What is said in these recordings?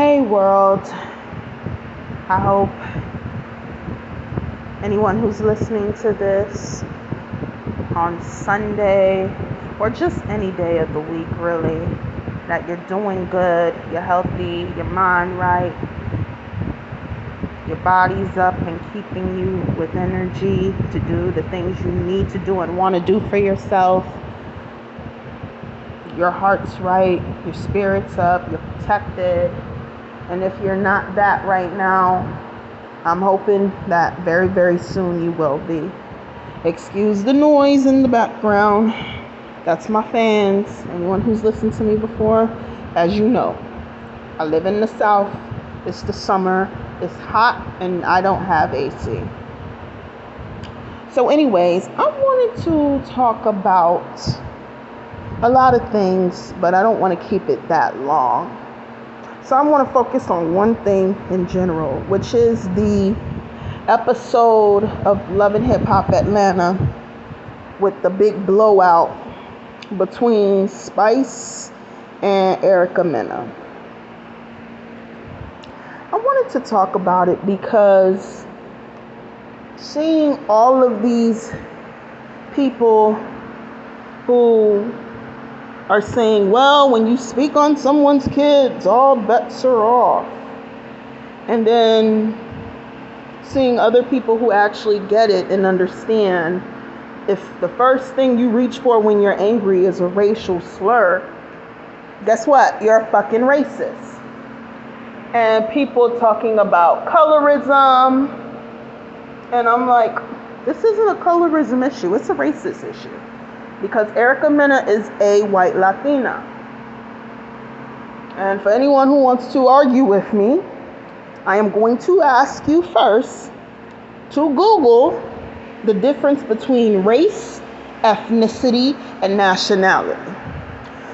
Hey world, I hope anyone who's listening to this on Sunday or just any day of the week really, that you're doing good, you're healthy, your mind right, your body's up and keeping you with energy to do the things you need to do and want to do for yourself. Your heart's right, your spirit's up, you're protected. And if you're not that right now, I'm hoping that very, very soon you will be. Excuse the noise in the background. That's my fans. Anyone who's listened to me before, as you know, I live in the South. It's the summer. It's hot and I don't have AC. So anyways, I wanted to talk about a lot of things, but I don't want to keep it that long. So I want to focus on one thing in general, which is the episode of Love and Hip Hop Atlanta with the big blowout between Spice and Mena. I wanted to talk about it because seeing all of these people who are saying, well, when you speak on someone's kids, all bets are off. And then seeing other people who actually get it and understand, if the first thing you reach for when you're angry is a racial slur, guess what? You're a fucking racist. And people talking about colorism. And I'm like, this isn't a colorism issue, it's a racist issue. Because Mena is a white Latina. And for anyone who wants to argue with me, I am going to ask you first to Google the difference between race, ethnicity, and nationality.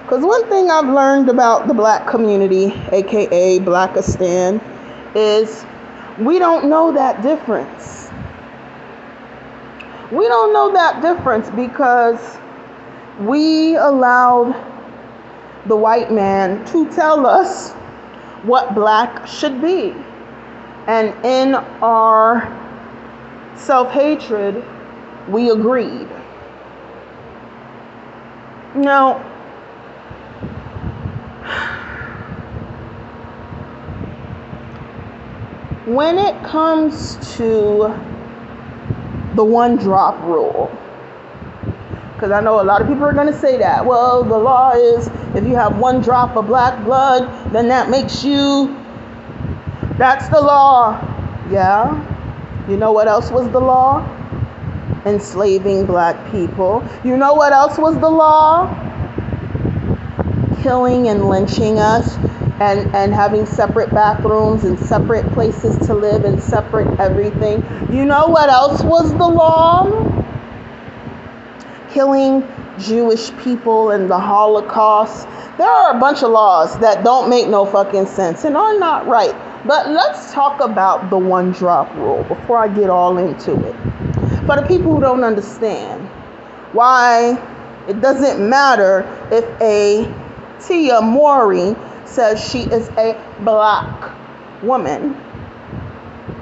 Because one thing I've learned about the black community, aka Blackistan, is we don't know that difference. We don't know that difference because we allowed the white man to tell us what black should be. And in our self-hatred, we agreed. Now, when it comes to the one drop rule, because I know a lot of people are going to say that. Well, the law is if you have one drop of black blood, then that makes you, that's the law. Yeah. You know what else was the law? Enslaving black people. You know what else was the law? Killing and lynching us and having separate bathrooms and separate places to live and separate everything. You know what else was the law? Killing Jewish people and the Holocaust. There are a bunch of laws that don't make no fucking sense and are not right. But let's talk about the one drop rule before I get all into it. For the people who don't understand why it doesn't matter if a Tia Mowry says she is a black woman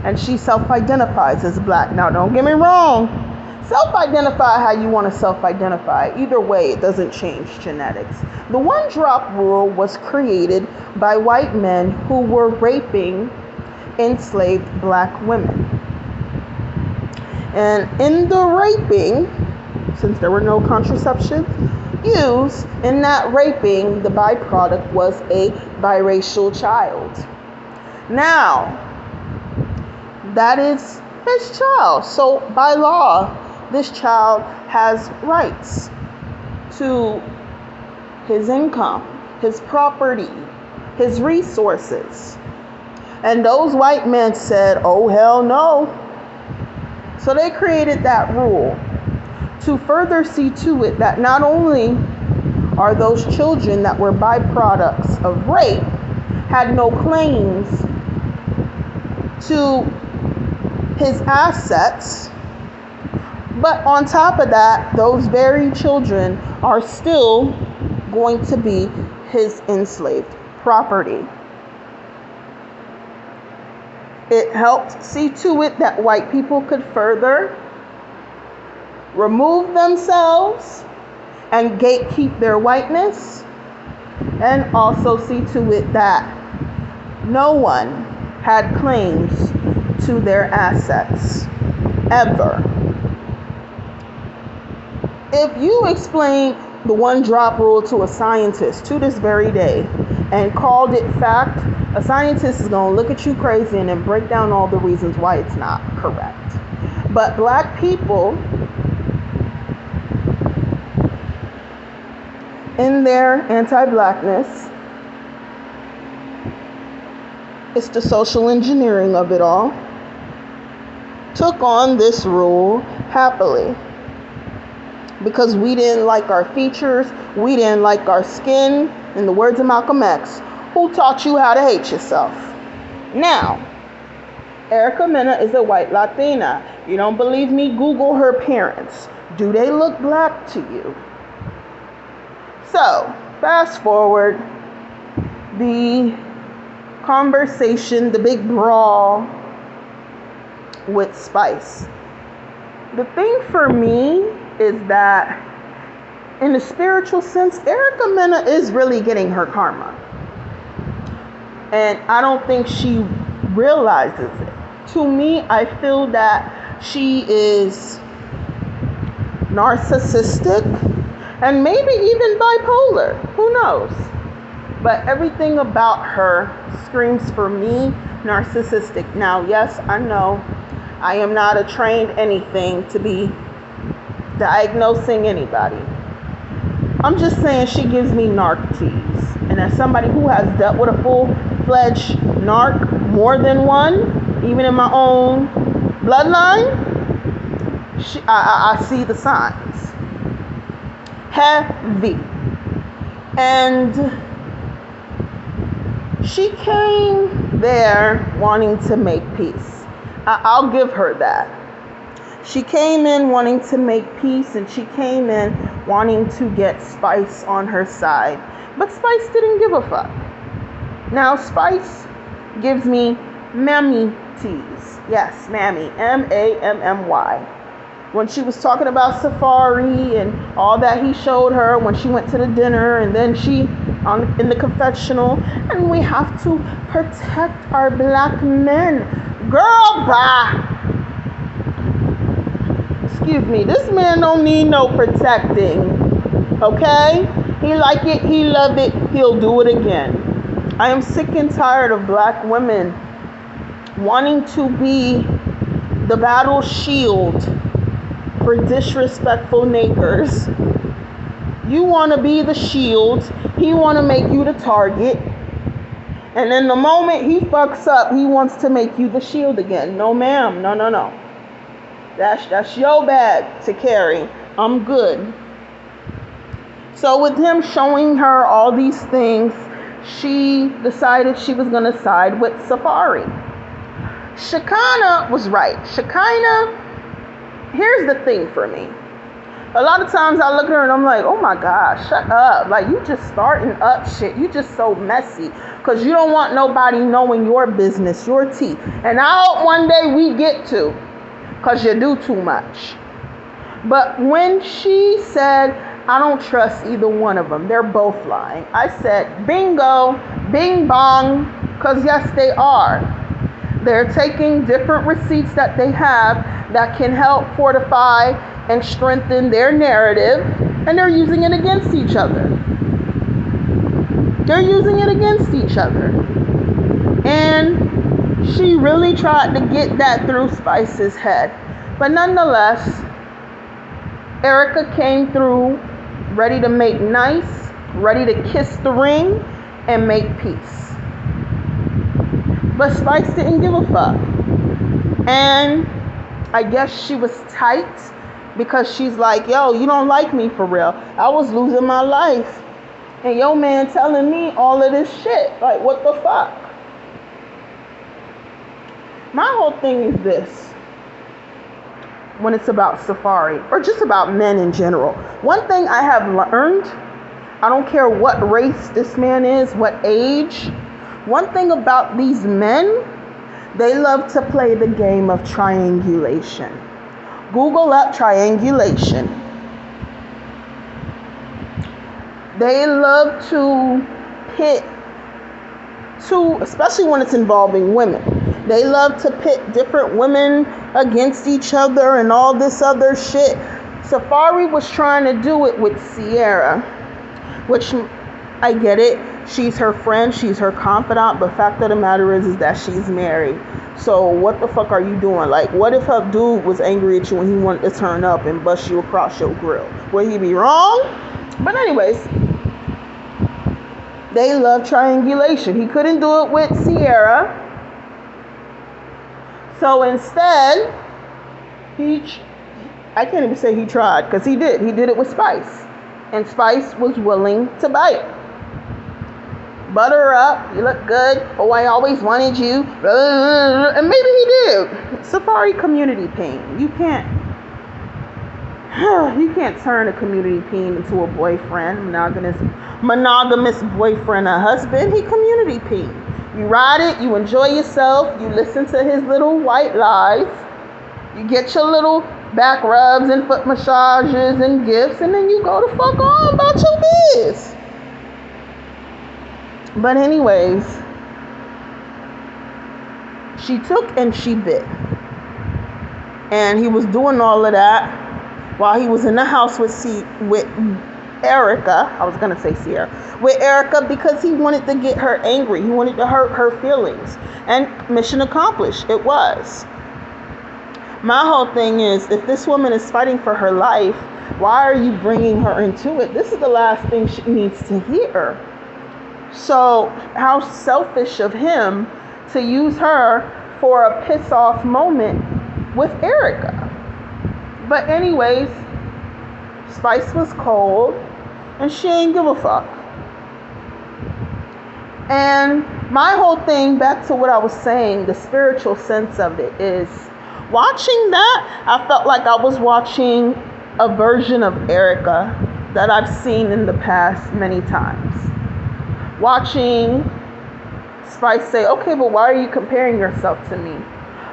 and she self-identifies as black. Now, don't get me wrong. Self-identify how you want to self-identify. Either way, it doesn't change genetics. The one drop rule was created by white men who were raping enslaved black women. And in the raping, since there were no contraception used, in that raping, the byproduct was a biracial child. Now, that is his child. So by law, this child has rights to his income, his property, his resources. And those white men said, oh, hell no. So they created that rule to further see to it that not only are those children that were byproducts of rape had no claims to his assets, but on top of that, those very children are still going to be his enslaved property. It helped see to it that white people could further remove themselves and gatekeep their whiteness, and also see to it that no one had claims to their assets, ever. If you explain the one drop rule to a scientist to this very day and called it fact, a scientist is going to look at you crazy and then break down all the reasons why it's not correct. But black people, in their anti-blackness, it's the social engineering of it all, took on this rule happily. Because we didn't like our features, we didn't like our skin. In the words of Malcolm X, who taught you how to hate yourself? Now, Erica Mena is a white Latina. You don't believe me? Google her parents. Do they look black to you? So, fast forward, the conversation, the big brawl with Spice. The thing for me is that in the spiritual sense, Erica Mena is really getting her karma. And I don't think she realizes it. To me, I feel that she is narcissistic and maybe even bipolar. Who knows? But everything about her screams for me narcissistic. Now, yes, I know I am not a trained anything to be diagnosing anybody. I'm just saying she gives me narc tease. And as somebody who has dealt with a full-fledged narc, more than one, even in my own bloodline, I see the signs. Heavy. And she came there wanting to make peace. I'll give her that. She came in wanting to make peace, and she came in wanting to get Spice on her side. But Spice didn't give a fuck. Now, Spice gives me mammy tease. Yes, mammy. M-A-M-M-Y. When she was talking about Safari and all that he showed her when she went to the dinner, and then she in the confessional, and we have to protect our black men. Girl, bye. Excuse me, this man don't need no protecting, okay? He like it, he love it, he'll do it again. I am sick and tired of black women wanting to be the battle shield for disrespectful niggers. You want to be the shield, he want to make you the target, and then the moment he fucks up, he wants to make you the shield again. No, ma'am, no. That's your bag to carry. I'm good. So with him showing her all these things, she decided she was going to side with Safari. Shekinah was right. Shekinah, here's the thing for me. A lot of times I look at her and I'm like, oh my gosh, shut up. Like, you just starting up shit. You just so messy because you don't want nobody knowing your business, your tea. And I hope one day we get to, because you do too much. But when she said, I don't trust either one of them, they're both lying, I said, bingo, bing bong, because yes, they are. They're taking different receipts that they have that can help fortify and strengthen their narrative, and they're using it against each other. They're using it against each other. And she really tried to get that through Spice's head. But nonetheless, Erica came through ready to make nice, ready to kiss the ring and make peace. But Spice didn't give a fuck. And I guess she was tight because she's like, yo, you don't like me for real. I was losing my life. And your man telling me all of this shit. Like, what the fuck? My whole thing is this. When it's about Safari, or just about men in general. One thing I have learned, I don't care what race this man is, what age. One thing about these men, They love to play the game of triangulation. Google up triangulation. They love to pit two, especially when it's involving women. They love to pit different women against each other and all this other shit. Safari was trying to do it with Sierra, which I get it. She's her friend, she's her confidant, but fact of the matter is that she's married. So what the fuck are you doing? Like, what if her dude was angry at you and he wanted to turn up and bust you across your grill? Would he be wrong? But anyways, they love triangulation. He couldn't do it with Sierra. So instead, I can't even say he tried, because he did. He did it with Spice. And Spice was willing to bite. Butter her up, you look good. Oh, I always wanted you. And maybe he did. Safari community pain. You can't turn a community pain into a boyfriend, monogamous boyfriend, a husband. He community pain. You ride it, you enjoy yourself, you listen to his little white lies, you get your little back rubs and foot massages and gifts, and then you go the fuck on about your biz. But anyways, she took and she bit. And he was doing all of that while he was in the house with Erica. I was going to say Sierra. With Erica, because he wanted to get her angry. He wanted to hurt her feelings. And mission accomplished. It was. My whole thing is, if this woman is fighting for her life, why are you bringing her into it? This is the last thing she needs to hear. So how selfish of him to use her for a piss off moment with Erica. But anyways, Spice was cold and she ain't give a fuck. And my whole thing, back to what I was saying, the spiritual sense of it is, watching that, I felt like I was watching a version of Erica that I've seen in the past many times. Watching Spice say, okay, but why are you comparing yourself to me?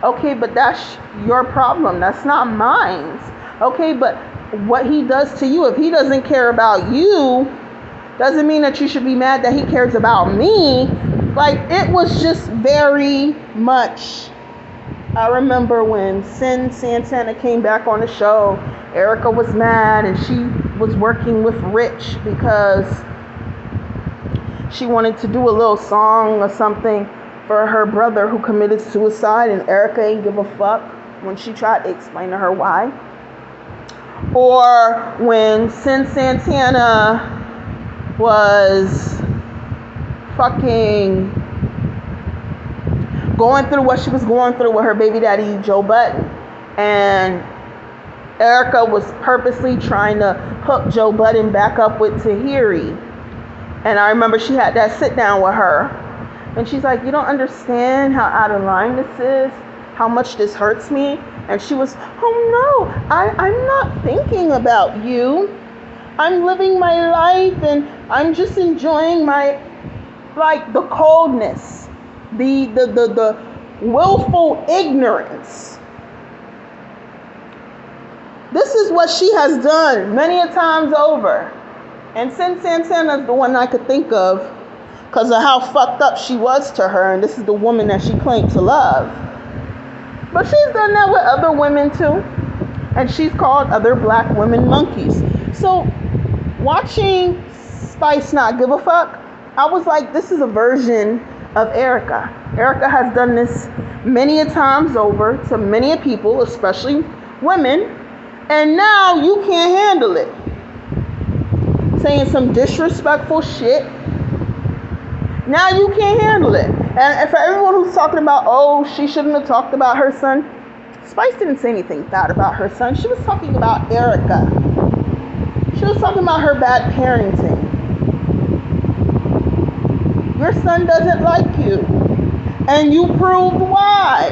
Okay, but that's your problem. That's not mine. Okay, but what he does to you, if he doesn't care about you, doesn't mean that you should be mad that he cares about me. Like, it was just very much. I remember when Sin Santana came back on the show, Erica was mad and she was working with Rich because she wanted to do a little song or something for her brother who committed suicide, and Erica ain't give a fuck when she tried to explain to her why. Or when Sin Santana was fucking going through what she was going through with her baby daddy Joe Budden, and Erica was purposely trying to hook Joe Budden back up with Tahiri. And I remember she had that sit down with her, and she's like, you don't understand how out of line this is, how much this hurts me. And she was, oh no, I'm not thinking about you. I'm living my life and I'm just enjoying my, like, the coldness, the willful ignorance. This is what she has done many a times over. And Sin Santana's the one I could think of because of how fucked up she was to her, and this is the woman that she claimed to love. But she's done that with other women too, and she's called other black women monkeys. So watching Spice not give a fuck, I was like, this is a version of Erica. Erica has done this many a times over to many a people, especially women, and now you can't handle it. Saying some disrespectful shit. Now you can't handle it. And for everyone who's talking about, oh, she shouldn't have talked about her son, Spice didn't say anything bad about her son. She was talking about Erica. She was talking about her bad parenting. Your son doesn't like you. And you proved why.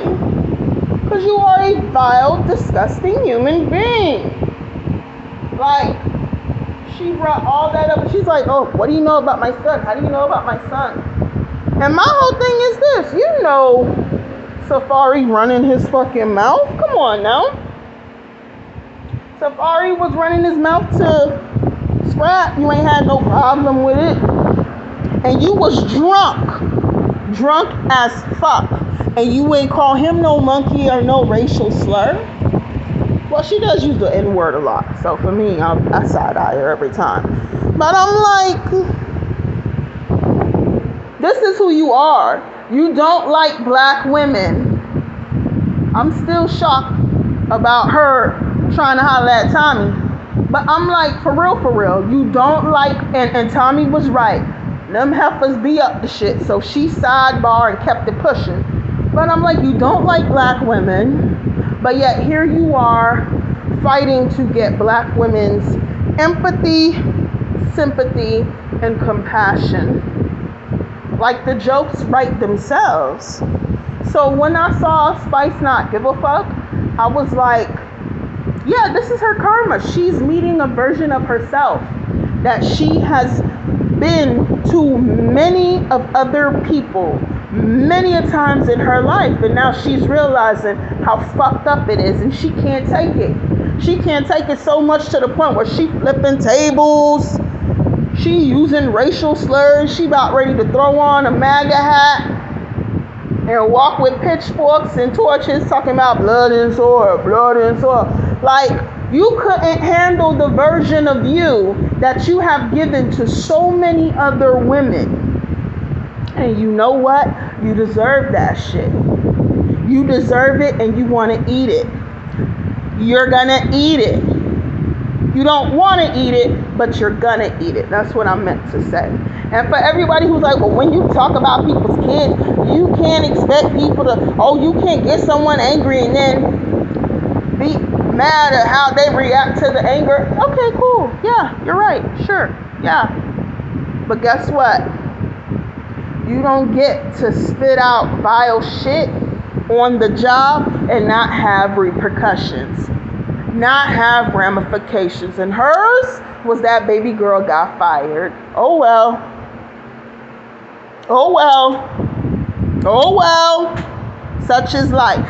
Because you are a vile, disgusting human being. Like, she brought all that up. She's like, oh, what do you know about my son? How do you know about my son? And my whole thing is this. You know Safari running his fucking mouth? Come on now. Safari was running his mouth to Scrap. You ain't had no problem with it. And you was drunk as fuck. And you ain't call him no monkey or no racial slur. Well, she does use the N-word a lot. So for me, I side-eye her every time. But I'm like, this is who you are. You don't like black women. I'm still shocked about her trying to holler at Tommy. But I'm like, for real, you don't like, and Tommy was right. Them heifers be up to shit. So she sidebar and kept it pushing. But I'm like, you don't like black women. But yet here you are fighting to get black women's empathy, sympathy, and compassion. Like the jokes write themselves. So when I saw Spice not give a fuck, I was like, yeah, this is her karma. She's meeting a version of herself that she has been to many of other people many a times in her life, and now she's realizing how fucked up it is, and she can't take it. She can't take it so much to the point where she flipping tables, she using racial slurs, she about ready to throw on a MAGA hat and walk with pitchforks and torches talking about blood and sword. Like, you couldn't handle the version of you that you have given to so many other women. And you know what? You deserve that shit. You deserve it, and you want to eat it. You're gonna eat it. You don't want to eat it, but you're gonna eat it. That's what I meant to say. And for everybody who's like, well, when you talk about people's kids, you can't expect people to, you can't get someone angry and then be mad at how they react to the anger. Okay, cool. Yeah, you're right. Sure. Yeah. But guess what? You don't get to spit out vile shit on the job and not have repercussions, not have ramifications. And hers was that baby girl got fired. Oh well. Such is life.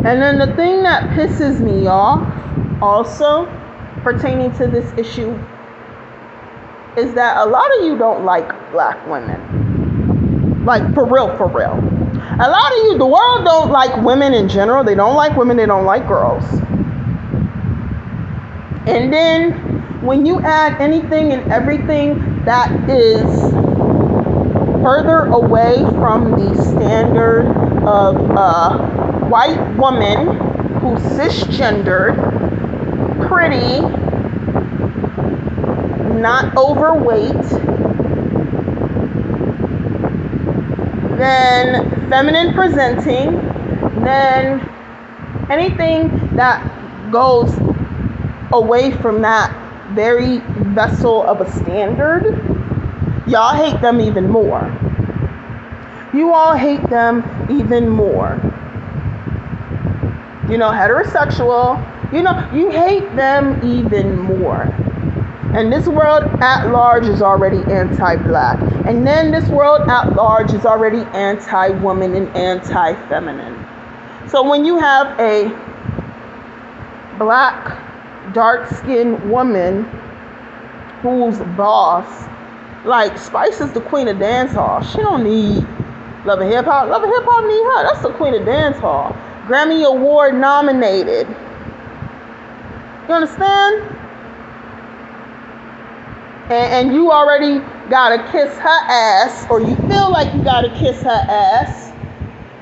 And then the thing that pisses me off also pertaining to this issue is that a lot of you don't like black women. Like, for real. A lot of you, the world don't like women in general. They don't like women, they don't like girls. And then when you add anything and everything that is further away from the standard of a white woman who's cisgendered, pretty, not overweight, then feminine presenting, then anything that goes away from that very vessel of a standard, y'all hate them even more. You all hate them even more. You know, heterosexual, you hate them even more. And this world at large is already anti-black. And then this world at large is already anti-woman and anti-feminine. So when you have a black, dark-skinned woman who's boss, like Spice is the queen of dancehall. She don't need Love and Hip Hop. Love and Hip Hop need her. That's the queen of dancehall. Grammy Award nominated. You understand? And you already gotta kiss her ass, or you feel like you gotta kiss her ass,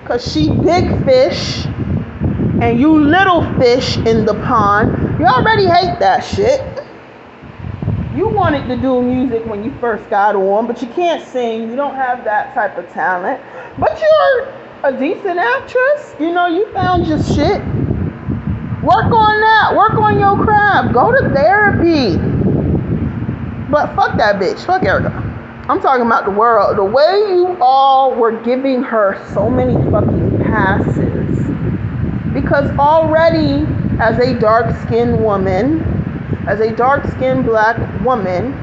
cause she big fish and you little fish in the pond. You already hate that shit. You wanted to do music when you first got on, but you can't sing. You don't have that type of talent. But you're a decent actress. You found your shit. Work on that. Work on your craft. Go to therapy. But fuck that bitch. Fuck Erica. I'm talking about the world. The way you all were giving her so many fucking passes. Because already, as a dark-skinned woman, as a dark-skinned black woman,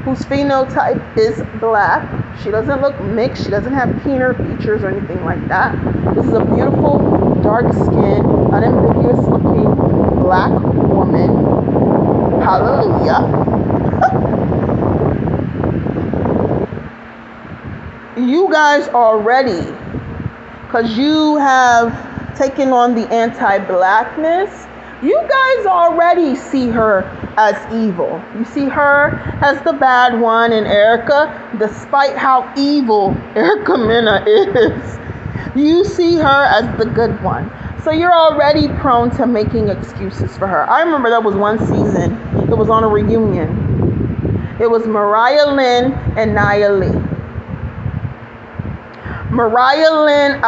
whose phenotype is black. She doesn't look mixed. She doesn't have keener features or anything like that. This is a beautiful, dark-skinned, unambiguous looking black woman. Hallelujah. You guys are ready because you have taken on the anti-blackness. You guys already see her as evil. You see her as the bad one in Erica, despite how evil Erica Mena is. You see her as the good one. So you're already prone to making excuses for her. I remember that was one season. It was on a reunion. It was Mariah Lynn and Nia Lee. Mariah Lynn,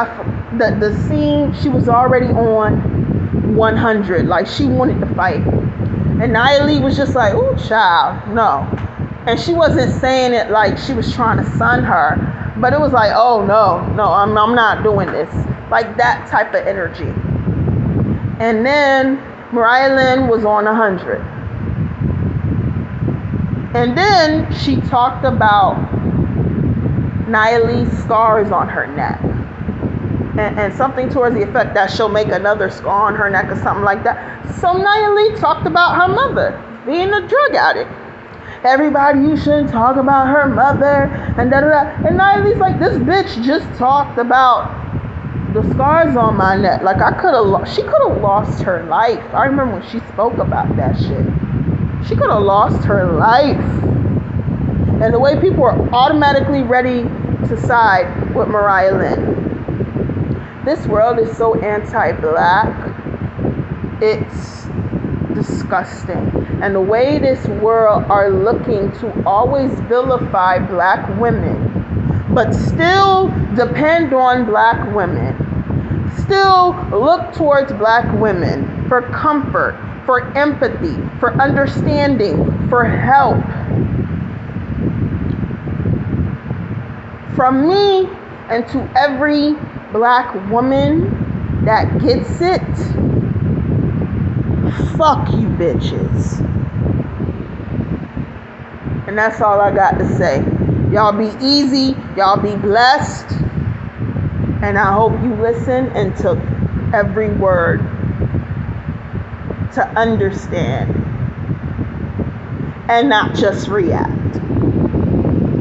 the scene, she was already on 100. Like, she wanted to fight. And Nia Lee was just like, ooh, child, no. And she wasn't saying it like she was trying to sun her. But it was like, oh, no, I'm not doing this. Like that type of energy. And then Mariah Lynn was on 100. And then she talked about Nia Lee's scars on her neck. And something towards the effect that she'll make another scar on her neck or something like that. So Nia Lee talked about her mother being a drug addict. Everybody, you shouldn't talk about her mother and da-da-da. And Nia Lee's like, this bitch just talked about the scars on my neck. Like, she could have lost her life. I remember when she spoke about that shit. She could have lost her life. And the way people were automatically ready to side with Mariah Lynn. This world is so anti-black. It's disgusting. And the way this world are looking to always vilify black women, but still depend on black women, still look towards black women for comfort, for empathy, for understanding, for help. From me and to every black woman that gets it, fuck you bitches. And that's all I got to say. Y'all be easy, y'all be blessed, and I hope you listen and took every word to understand and not just react.